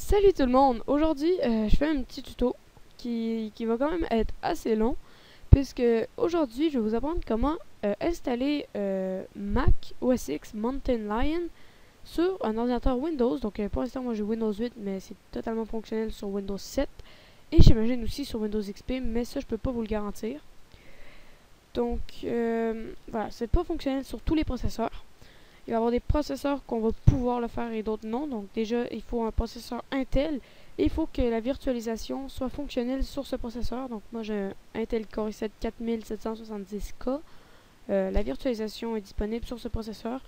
Salut tout le monde! Aujourd'hui, je fais un petit tuto qui va quand même être assez long, puisque aujourd'hui, je vais vous apprendre comment installer Mac OS X Mountain Lion sur un ordinateur Windows. Donc, pour l'instant, moi j'ai Windows 8, mais c'est totalement fonctionnel sur Windows 7. Et j'imagine aussi sur Windows XP, mais ça, je peux pas vous le garantir. Donc, voilà, c'est pas fonctionnel sur tous les processeurs. Il va y avoir des processeurs qu'on va pouvoir le faire et d'autres non. Donc déjà, il faut un processeur Intel et il faut que la virtualisation soit fonctionnelle sur ce processeur. Donc moi, j'ai un Intel Core i7 4770K. La virtualisation est disponible sur ce processeur.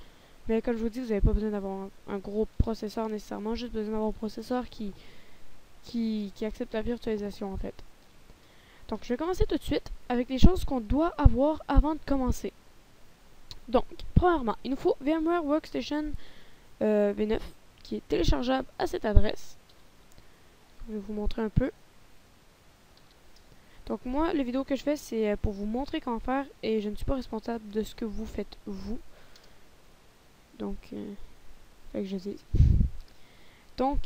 Mais comme je vous dis, vous n'avez pas besoin d'avoir un gros processeur nécessairement. Juste besoin d'avoir un processeur qui accepte la virtualisation en fait. Donc je vais commencer tout de suite avec les choses qu'on doit avoir avant de commencer. Donc, premièrement, il nous faut VMware Workstation V9 qui est téléchargeable à cette adresse. Je vais vous montrer un peu. Donc moi, les vidéos que je fais, c'est pour vous montrer comment faire et je ne suis pas responsable de ce que vous faites vous. Donc, fait que je dis. Donc,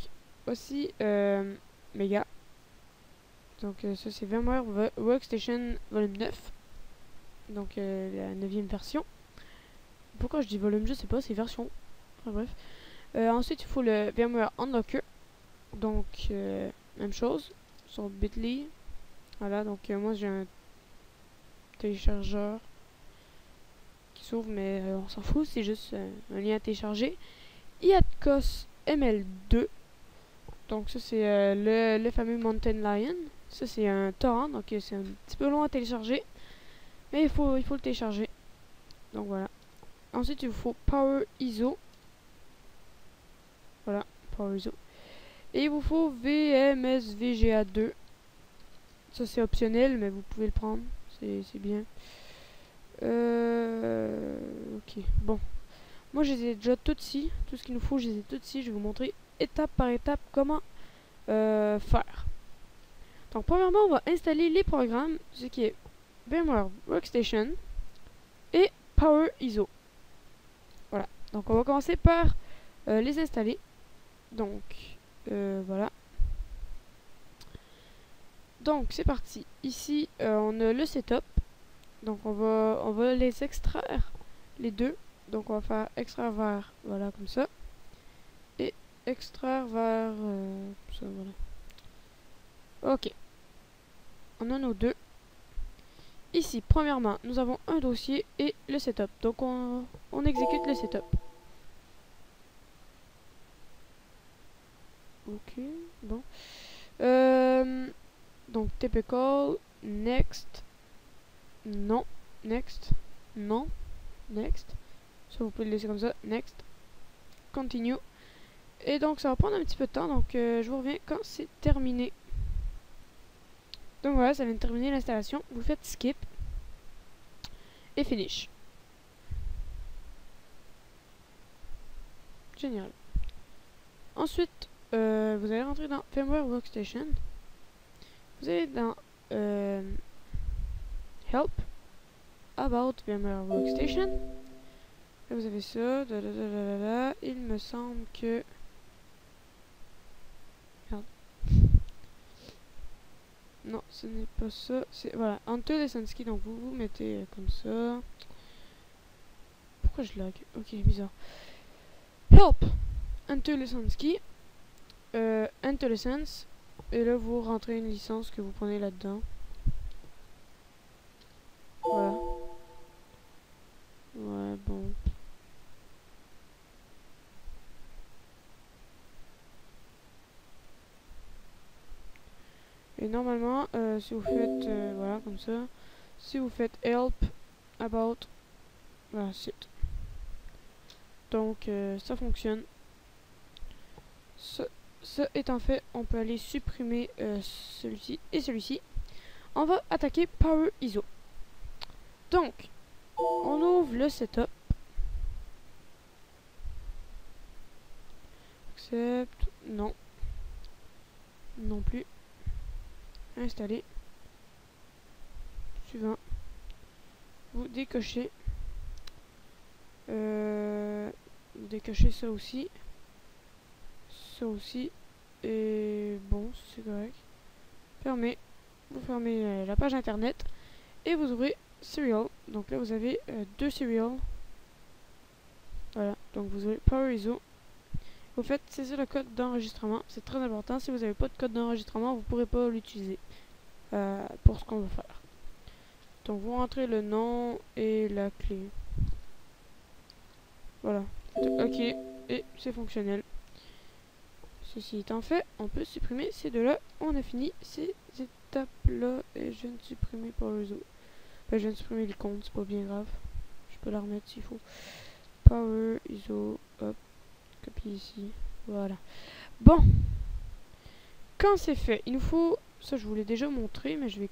aussi, Mega. Donc, ça c'est VMware Workstation Volume 9. Donc, la 9e version. Pourquoi je dis volume, je sais pas, c'est version. Enfin, bref. Ensuite, il faut le VMware Unlocker. Donc, même chose sur Bitly. Voilà, donc moi j'ai un téléchargeur qui s'ouvre, mais on s'en fout, c'est juste un lien à télécharger. iATCOS ML2. Donc, ça c'est le fameux Mountain Lion. Ça c'est un torrent, donc c'est un petit peu long à télécharger. Mais il faut le télécharger. Donc voilà. Ensuite, il vous faut Power ISO. Voilà, Power ISO. Et il vous faut VMSVGA2. Ça c'est optionnel, mais vous pouvez le prendre. C'est bien. Ok, bon. Moi, je les ai déjà toutes ici. Tout ce qu'il nous faut, je les ai toutes ici. Je vais vous montrer étape par étape comment faire. Donc, premièrement, on va installer les programmes, ce qui est VMware Workstation et Power ISO. Voilà. Donc, on va commencer par les installer. Donc, voilà. Donc, c'est parti. Ici, on a le setup. Donc, on va les extraire, les deux. Donc, on va faire extraire vers, voilà, comme ça. Et extraire vers, ça, voilà. Ok. On a nos deux. Ici, premièrement, nous avons un dossier et le setup. Donc, on exécute le setup. Ok, bon. Donc, typical, next, non, next, non, next. Ça, vous pouvez le laisser comme ça, next, continue. Et donc, ça va prendre un petit peu de temps, donc je vous reviens quand c'est terminé. Donc voilà, ça vient de terminer l'installation. Vous faites skip et finish. Génial. Ensuite, vous allez rentrer dans VMware Workstation. Vous allez dans Help, About VMware Workstation. Là, vous avez ça. Il me semble que... Merde. Non, ce n'est pas ça. C'est voilà, Enter Lesenski. Donc vous mettez comme ça. Pourquoi je lag? Ok, bizarre. Help, Enter Lesenski. Enter License. Et là, vous rentrez une licence que vous prenez là-dedans. Voilà. Ouais, bon. Et normalement, si vous faites, voilà, comme ça. Si vous faites help, about, voilà, c'est. Donc, ça fonctionne. Ça étant fait, on peut aller supprimer celui-ci et celui-ci. On va attaquer Power ISO. Donc, on ouvre le setup. Accept, non. Non plus. Installer. Suivant. Vous décochez. Vous décochez ça aussi. Ça aussi. Et bon, c'est correct. Fermez. Vous fermez la page internet et vous ouvrez Serial. Donc là, vous avez deux Serial. Voilà. Donc vous ouvrez Power ISO. Vous faites saisir le code d'enregistrement. C'est très important. Si vous n'avez pas de code d'enregistrement, vous ne pourrez pas l'utiliser pour ce qu'on veut faire. Donc vous rentrez le nom et la clé. Voilà. OK. Et c'est fonctionnel. Ceci étant fait, on peut supprimer ces deux-là. On a fini ces étapes-là. Et je viens de supprimer Power ISO. Ben, je viens de supprimer le compte, c'est pas bien grave. Je peux la remettre s'il faut. Power ISO. Hop. Copier ici. Voilà. Bon. Quand c'est fait, il nous faut... Ça, je vous l'ai déjà montré, mais je vais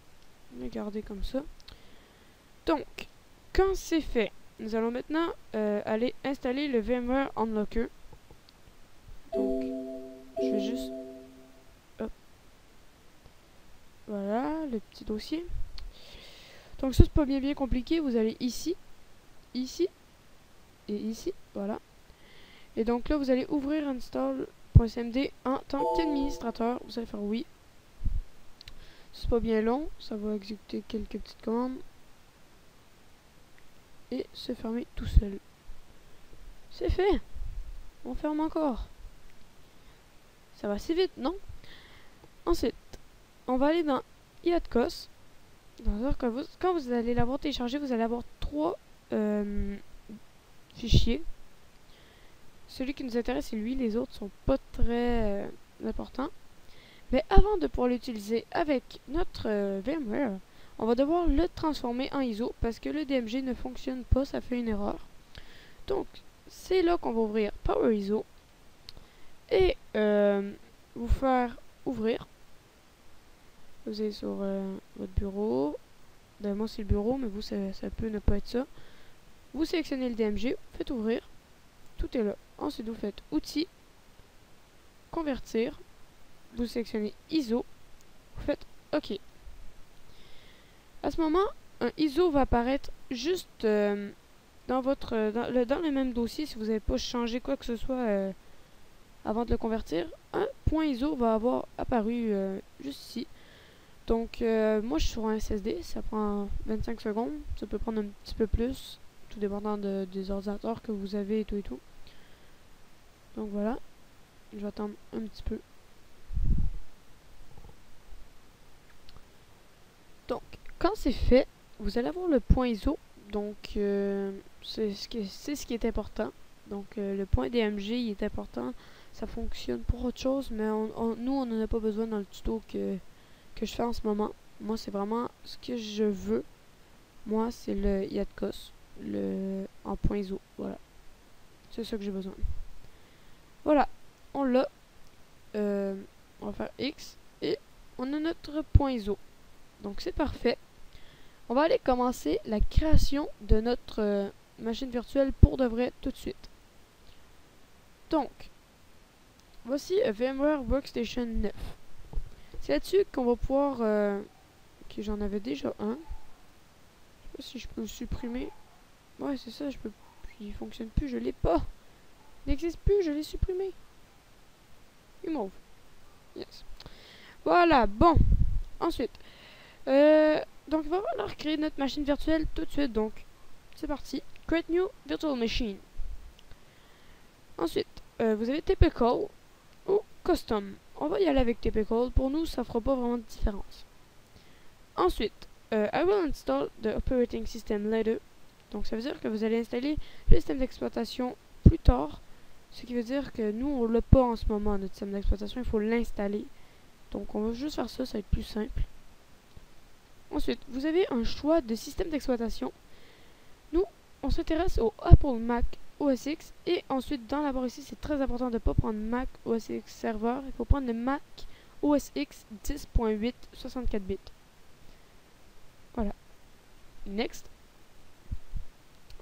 le garder comme ça. Donc, quand c'est fait, nous allons maintenant aller installer le VMware Unlocker. Donc, je vais juste... Hop. Voilà, le petit dossier. Donc ça, c'est pas bien compliqué. Vous allez ici, ici, et ici. Voilà. Et donc là, vous allez ouvrir install.cmd en tant qu'administrateur. Vous allez faire oui. C'est pas bien long. Ça va exécuter quelques petites commandes. Et se fermer tout seul. C'est fait. On ferme encore. Ça va assez vite, non? Ensuite, on va aller dans iADCOS. Quand vous allez l'avoir téléchargé, vous allez avoir trois fichiers. Celui qui nous intéresse, c'est lui. Les autres sont pas très importants. Mais avant de pouvoir l'utiliser avec notre VMware, on va devoir le transformer en ISO parce que le DMG ne fonctionne pas, ça fait une erreur. Donc, c'est là qu'on va ouvrir Power ISO et vous faire ouvrir. Vous allez sur votre bureau. Moi, c'est le bureau, mais vous, ça peut ne pas être ça. Vous sélectionnez le DMG, faites ouvrir. Tout est là. Ensuite, vous faites Outils, Convertir. Vous sélectionnez ISO. Vous faites OK. À ce moment, un ISO va apparaître juste dans le même dossier. Si vous n'avez pas changé quoi que ce soit avant de le convertir, un point ISO va avoir apparu juste ici. Donc, moi, je suis sur un SSD. Ça prend 25 secondes. Ça peut prendre un petit peu plus, tout dépendant des ordinateurs que vous avez et tout et tout. Donc, voilà. Je vais attendre un petit peu. Donc, quand c'est fait, vous allez avoir le point ISO. Donc, c'est ce qui est important. Donc, le point DMG, il est important. Ça fonctionne pour autre chose, mais nous, on n'en a pas besoin dans le tuto que je fais en ce moment. Moi, c'est vraiment ce que je veux. Moi, c'est le iADCOS en point ISO. Voilà. C'est ça que j'ai besoin. Voilà. On l'a. On va faire X. Et on a notre point ISO. Donc, c'est parfait. On va aller commencer la création de notre machine virtuelle pour de vrai tout de suite. Donc, voici VMware Workstation 9. C'est là-dessus qu'on va pouvoir... ok, j'en avais déjà un. Je sais pas si je peux le supprimer. Ouais, c'est ça, je peux... Il fonctionne plus, je l'ai pas. Il n'existe plus, je l'ai supprimé. Il m'ouvre. Yes. Voilà, bon. Ensuite, donc, il va falloir créer notre machine virtuelle tout de suite. Donc, c'est parti. Create New Virtual Machine. Ensuite, vous avez Typical ou Custom. On va y aller avec Typical. Pour nous, ça fera pas vraiment de différence. Ensuite, I will install the operating system later. Donc, ça veut dire que vous allez installer le système d'exploitation plus tard. Ce qui veut dire que nous, on l'a pas en ce moment, notre système d'exploitation. Il faut l'installer. Donc, on va juste faire ça. Ça va être plus simple. Ensuite, vous avez un choix de système d'exploitation. Nous, on s'intéresse au Apple Mac OS X. Et ensuite, dans la barre ici, c'est très important de ne pas prendre Mac OS X Server. Il faut prendre le Mac OS X 10.8 64 bits. Voilà. Next.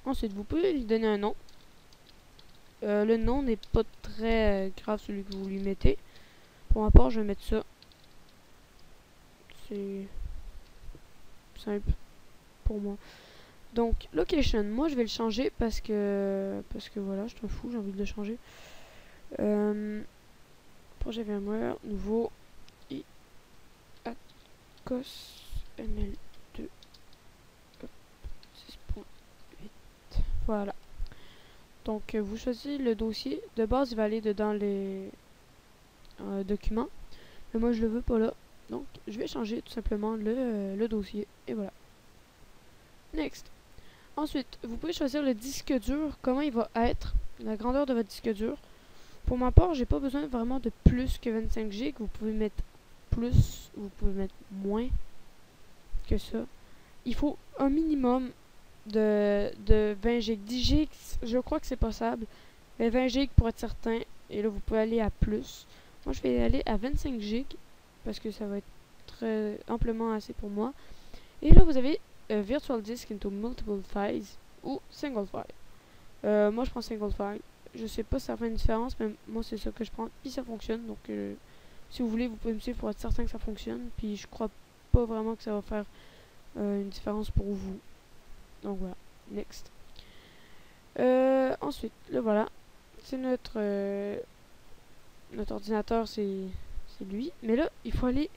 Ensuite, vous pouvez lui donner un nom. Le nom n'est pas très grave, celui que vous lui mettez. Pour ma part, je vais mettre ça. C'est simple pour moi. Donc, location, moi je vais le changer parce que voilà, je suis un fou, j'ai envie de le changer. projet VMware, nouveau, et ACOS ML2 6.8. Voilà. Donc, vous choisissez le dossier. De base, il va aller dedans les documents. Mais moi, je le veux pas là. Donc, je vais changer tout simplement le dossier. Et voilà. Next. Ensuite, vous pouvez choisir le disque dur, comment il va être, la grandeur de votre disque dur. Pour ma part, j'ai pas besoin vraiment de plus que 25 Go. Vous pouvez mettre plus, vous pouvez mettre moins que ça. Il faut un minimum de 20 Go. 10 Go, je crois que c'est possible. Mais 20 Go pour être certain. Et là, vous pouvez aller à plus. Moi, je vais aller à 25 Go parce que ça va être très amplement assez pour moi. Et là, vous avez Virtual Disk into Multiple Files ou Single File. Moi, je prends Single File. Je sais pas si ça fait une différence, mais moi, c'est ça que je prends. Puis ça fonctionne. Donc, si vous voulez, vous pouvez me suivre pour être certain que ça fonctionne. Puis je crois pas vraiment que ça va faire une différence pour vous. Donc voilà. Next. Ensuite, là, voilà. C'est notre ordinateur, c'est lui. Mais là, il faut aller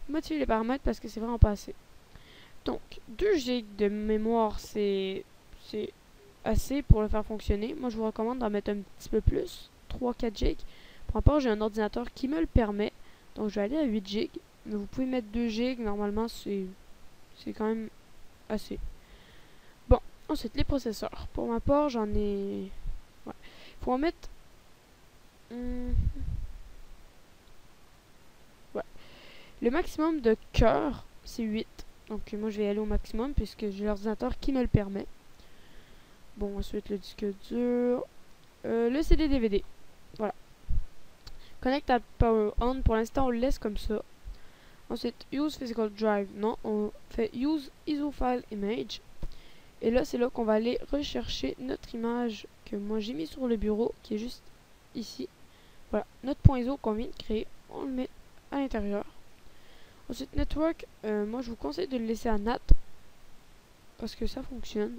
modifier les paramètres parce que c'est vraiment pas assez. Donc, 2 Go de mémoire, c'est assez pour le faire fonctionner. Moi, je vous recommande d'en mettre un petit peu plus, 3-4 Go. Pour ma part, j'ai un ordinateur qui me le permet. Donc, je vais aller à 8 Go. Mais vous pouvez mettre 2 Go. Normalement, c'est quand même assez. Bon, ensuite, les processeurs. Pour ma part, j'en ai... Ouais. Faut en mettre... Ouais. Le maximum de cœur, c'est 8. Donc, moi, je vais aller au maximum puisque j'ai l'ordinateur qui me le permet. Bon, ensuite, le disque dur. Le CD-DVD. Voilà. Connect à Power On. Pour l'instant, on le laisse comme ça. Ensuite, Use Physical Drive. Non, on fait Use ISO File Image. Et là, c'est là qu'on va aller rechercher notre image que moi j'ai mis sur le bureau, qui est juste ici. Voilà, notre point ISO qu'on vient de créer. On le met à l'intérieur. Ensuite, Network. Moi, je vous conseille de le laisser à NAT. Parce que ça fonctionne.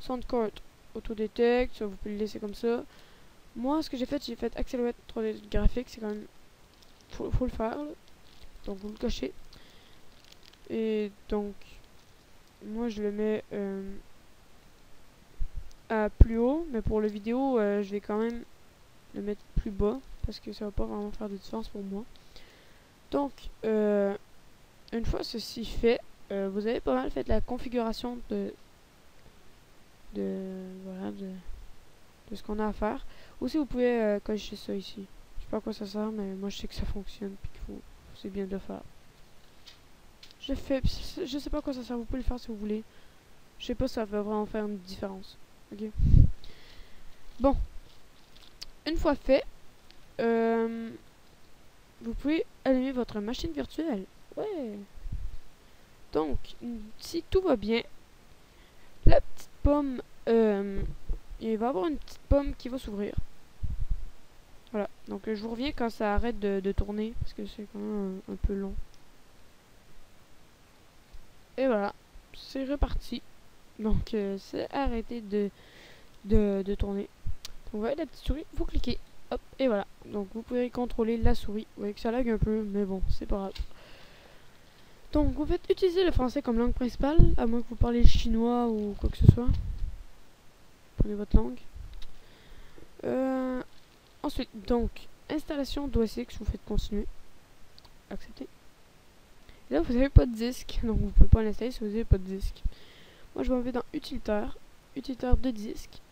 Soundcard, autodetect, ça vous pouvez le laisser comme ça. Moi, ce que j'ai fait Accelerate 3D graphique, c'est quand même... Faut le faire, là. Donc, vous le cochez. Et donc, moi, je le mets à plus haut. Mais pour la vidéo, je vais quand même le mettre plus bas. Parce que ça va pas vraiment faire de différence pour moi. Donc, une fois ceci fait, vous avez pas mal fait la configuration de ce qu'on a à faire. Aussi, vous pouvez cocher ça ici. Je sais pas à quoi ça sert, mais moi je sais que ça fonctionne puis qu'il faut, c'est bien de le faire. Je sais pas à quoi ça sert. Vous pouvez le faire si vous voulez. Je sais pas si ça va vraiment faire une différence. Ok. Bon, une fois fait, vous pouvez allumer votre machine virtuelle. Ouais. Donc, si tout va bien, la petite pomme, il va y avoir une petite pomme qui va s'ouvrir. Voilà, donc je vous reviens quand ça arrête de tourner, parce que c'est quand même un peu long. Et voilà, c'est reparti. Donc c'est arrêté de tourner. Donc vous voyez la petite souris, vous cliquez, hop, et voilà. Donc vous pouvez contrôler la souris. Vous voyez que ça lag un peu, mais bon, c'est pas grave. Donc vous faites utiliser le français comme langue principale, à moins que vous parlez le chinois ou quoi que ce soit. Prenez votre langue. Ensuite, donc, installation d'OS X, vous faites continuer. Accepter. Et là, vous n'avez pas de disque, donc vous ne pouvez pas l'installer si vous n'avez pas de disque. Moi, je m'en vais dans utilitaire, utilitaire de disque.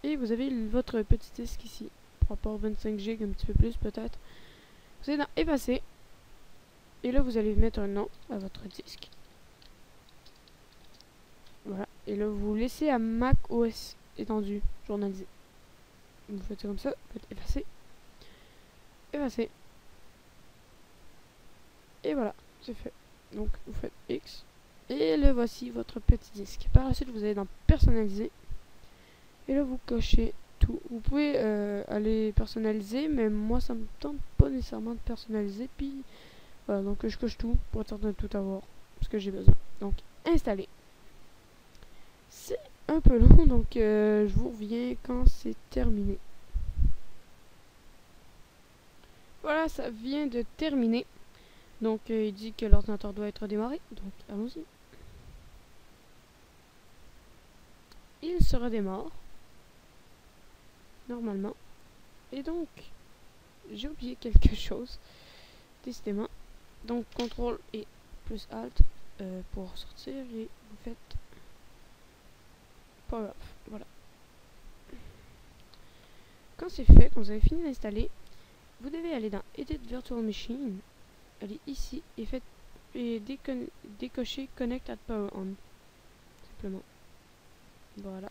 Et vous avez votre petit disque ici. Par rapport à 25 Go, un petit peu plus peut-être. Vous allez dans effacer. Et là, vous allez mettre un nom à votre disque. Voilà. Et là, vous laissez à Mac OS étendu, journalisé. Vous faites ça comme ça, vous faites effacer. Effacer. Et voilà, c'est fait. Donc, vous faites X. Et le voici votre petit disque. Par la suite, vous allez dans personnaliser. Et là, vous cochez tout. Vous pouvez aller personnaliser, mais moi, ça me tente pas nécessairement de personnaliser. Puis, voilà, donc je coche tout pour être certain de tout avoir. Ce que j'ai besoin. Donc, installer. C'est un peu long, donc, je vous reviens quand c'est terminé. Voilà, ça vient de terminer. Donc il dit que l'ordinateur doit être démarré. Donc allons-y. Il se redémarre. Normalement. Et donc, j'ai oublié quelque chose. Décidément. Donc CTRL et plus Alt pour sortir et vous faites Power Off. Voilà. Quand c'est fait, quand vous avez fini d'installer, vous devez aller dans Edit Virtual Machine, aller ici et faites décocher Connect at Power On. Simplement. Voilà.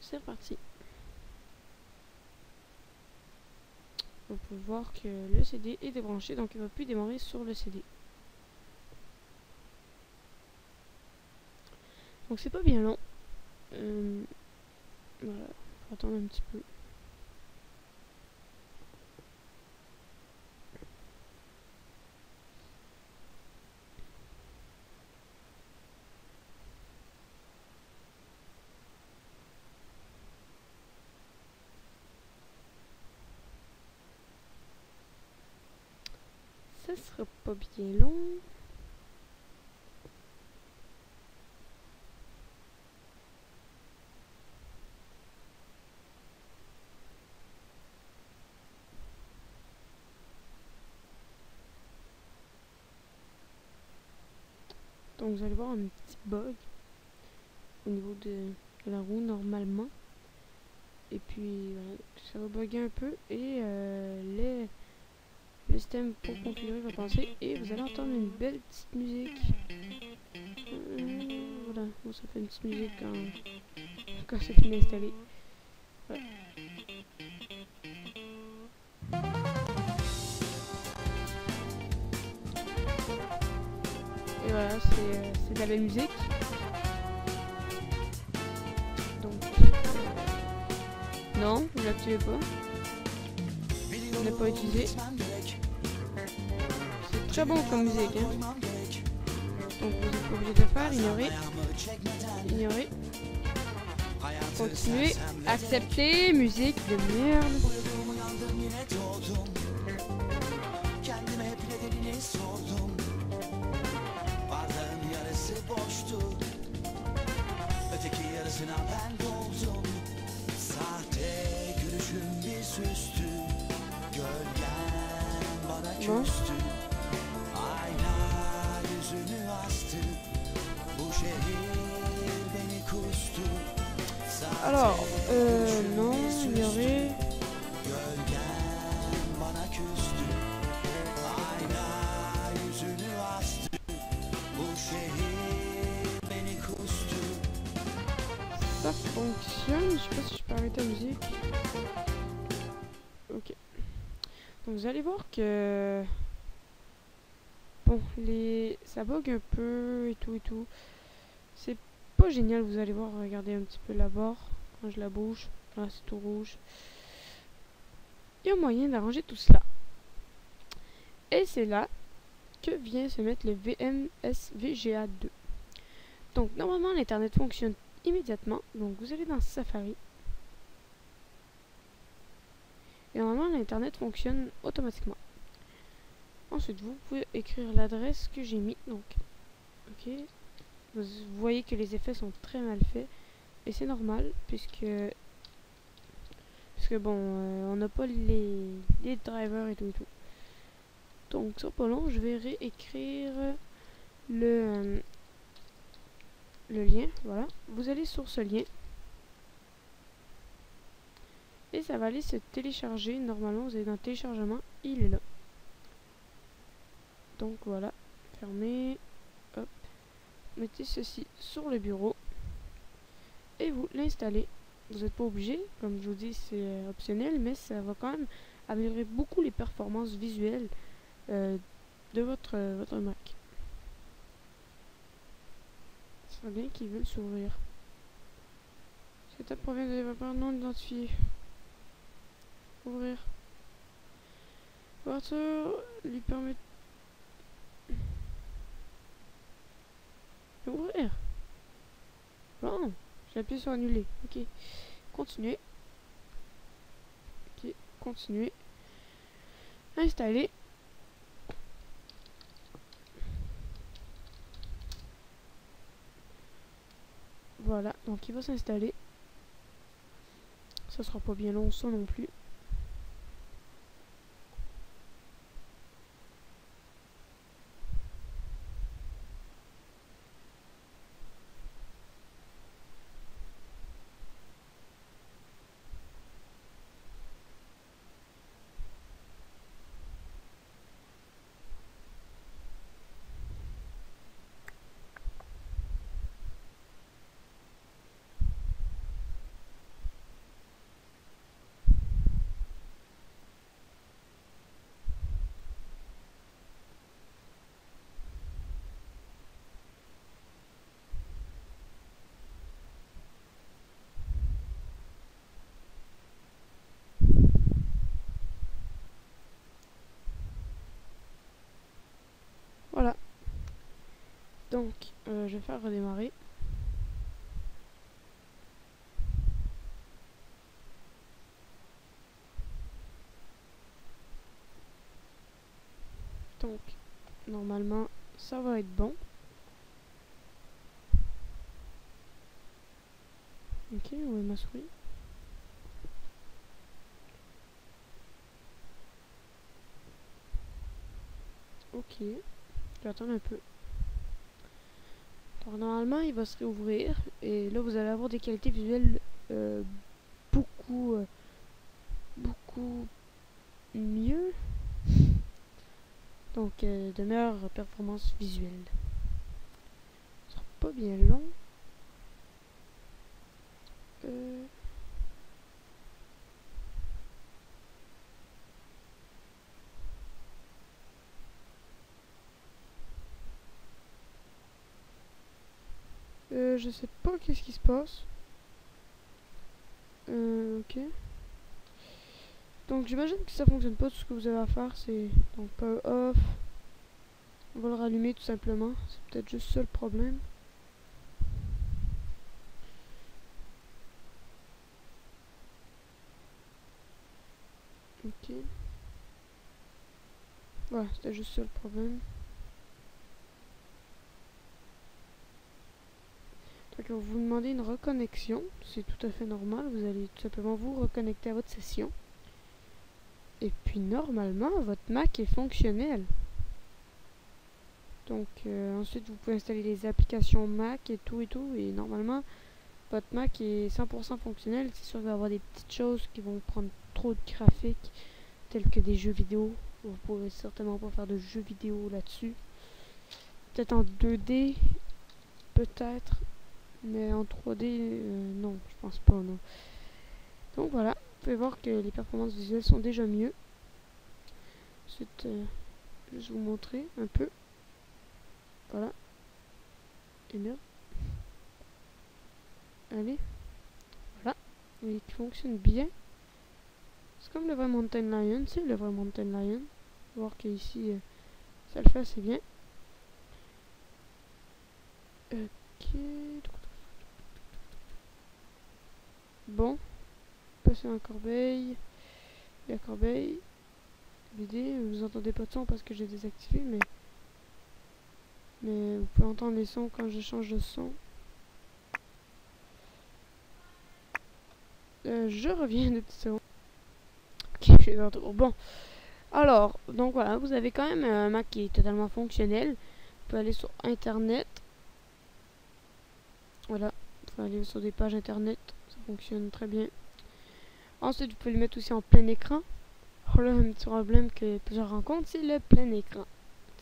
C'est reparti. Vous pouvez voir que le CD est débranché, donc il ne va plus démarrer sur le CD. Donc c'est pas bien long. Voilà, faut attendre un petit peu. Ça sera pas bien long. Donc vous allez voir un petit bug au niveau de la roue normalement. Et puis voilà, ça va bugger un peu et le système pour configurer va passer et vous allez entendre une belle petite musique. Voilà, bon, ça fait une petite musique quand c'est fini d'installer. Voilà. Et voilà, c'est de la belle musique. Donc, non, vous l'activez pas. Vous n'avez pas utilisé. C'est très bon comme musique, hein. Donc vous êtes obligé de le faire, ignorer. Ignorer. Continuer. Accepter. Musique de merde. Bon. Alors, non, ignorer. Ça fonctionne, je sais pas si je peux arrêter la musique. Ok. Donc vous allez voir que bon, ça bug un peu et tout. C'est pas génial, vous allez voir, regardez un petit peu la barre quand je la bouge. Là c'est tout rouge. Il y a moyen d'arranger tout cela. Et c'est là que vient se mettre le VMS-VGA 2. Donc normalement l'internet fonctionne immédiatement. Donc vous allez dans Safari. Et normalement l'internet fonctionne automatiquement. Ensuite vous pouvez écrire l'adresse que j'ai mis. Donc ok. Vous voyez que les effets sont très mal faits. Et c'est normal puisque bon on n'a pas les drivers et tout. Donc sur pas long je vais réécrire le lien. Voilà. Vous allez sur ce lien. Et ça va aller se télécharger. Normalement, vous allez dans téléchargement. Il est là. Donc voilà. Fermez. Hop. Mettez ceci sur le bureau. Et vous l'installez. Vous n'êtes pas obligé. Comme je vous dis, c'est optionnel. Mais ça va quand même améliorer beaucoup les performances visuelles de votre Mac. C'est bien qu'ils veulent s'ouvrir. Cette étape provient de développeurs non identifiés. Ouvrir. Ouverture lui permet d'ouvrir. Bon, j'appuie sur annuler. Ok. Continuer. Ok, continuer. installer. Voilà, donc il va s'installer. Ça sera pas bien long ça non plus. Voilà. Donc, je vais faire redémarrer. Donc, normalement, ça va être bon. Ok, où est ma souris? Ok, je vais attendre un peu. Alors, normalement, il va se réouvrir. Et là, vous allez avoir des qualités visuelles beaucoup mieux. Donc, de meilleures performances visuelles. Ce sera pas bien long. Je sais pas qu'est-ce qui se passe. Ok. Donc j'imagine que ça fonctionne pas. Tout ce que vous avez à faire, c'est donc power off. On va le rallumer tout simplement. C'est peut-être juste ça le problème. Ok. Voilà, c'était juste ça le problème. Donc on va vous demander une reconnexion. C'est tout à fait normal. Vous allez tout simplement vous reconnecter à votre session. Et puis normalement, votre Mac est fonctionnel. Donc ensuite, vous pouvez installer les applications Mac et tout. Et normalement, votre Mac est 100% fonctionnel. C'est sûr qu'il va y avoir des petites choses qui vont prendre trop de graphiques, tels que des jeux vidéo. Vous pourrez certainement pas faire de jeux vidéo là-dessus. Peut-être en 2D, peut-être. Mais en 3D, non, je pense pas, non. Donc voilà, vous pouvez voir que les performances visuelles sont déjà mieux. Ensuite, juste vous montrer un peu. Voilà. Et bien. Allez. Voilà. Vous voyez qu'il fonctionne bien. C'est comme le vrai Mountain Lion, c'est le vrai Mountain Lion. Vous voir qu'ici, ça le fait assez bien. Ok. Bon. Passer en corbeille. La corbeille. BD, vous entendez pas de son parce que j'ai désactivé, mais vous pouvez entendre les sons quand je change de son. Je reviens de petites secondes. Ok, je suis de retour. Bon, alors, donc voilà, vous avez quand même un Mac qui est totalement fonctionnel. Vous pouvez aller sur Internet. Voilà, vous pouvez aller sur des pages Internet. Ça fonctionne très bien. Ensuite, vous pouvez le mettre aussi en plein écran. Oh là, un petit problème que plusieurs rencontrent, c'est le plein écran.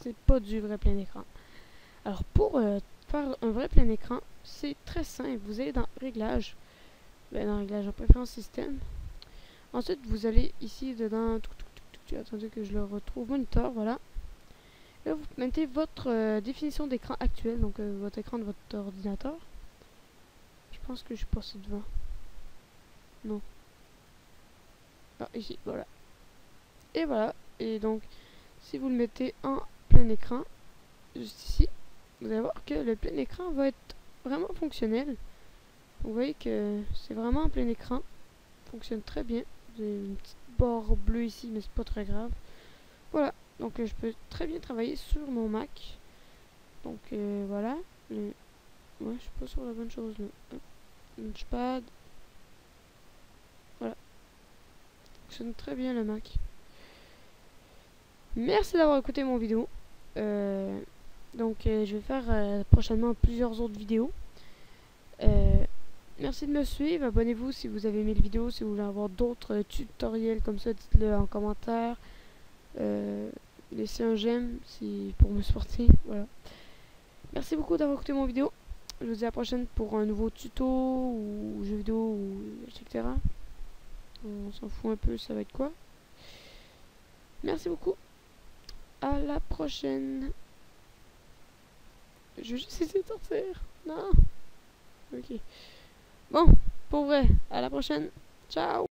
C'est pas du vrai plein écran. Alors, pour faire un vrai plein écran, c'est très simple. Vous allez dans Réglages. Dans Réglages en préférence système. Ensuite, vous allez ici dedans. Attendez que je le retrouve. Monitor, voilà. Là, vous mettez votre définition d'écran actuelle, donc votre écran de votre ordinateur. Je pense que je suis passé devant. Non. Ah, ici, voilà. Et voilà. Et donc, si vous le mettez en plein écran, juste ici, vous allez voir que le plein écran va être vraiment fonctionnel. Vous voyez que c'est vraiment en plein écran. Fonctionne très bien. J'ai une petite barre bleue ici, mais c'est pas très grave. Voilà, donc je peux très bien travailler sur mon Mac. Donc voilà. Ouais, je suis pas sur la bonne chose là. Launchpad. Voilà. Fonctionne très bien le Mac. Merci d'avoir écouté mon vidéo. Donc je vais faire prochainement plusieurs autres vidéos. Merci de me suivre. Abonnez-vous si vous avez aimé la vidéo. Si vous voulez avoir d'autres tutoriels comme ça, dites-le en commentaire. Laissez un j'aime pour me supporter. Voilà. Merci beaucoup d'avoir écouté mon vidéo. Je vous dis à la prochaine pour un nouveau tuto ou jeu vidéo ou etc. On s'en fout un peu, ça va être quoi. Merci beaucoup. À la prochaine. Je vais juste essayer de sortir. Non. Ok. Bon, pour vrai, à la prochaine. Ciao.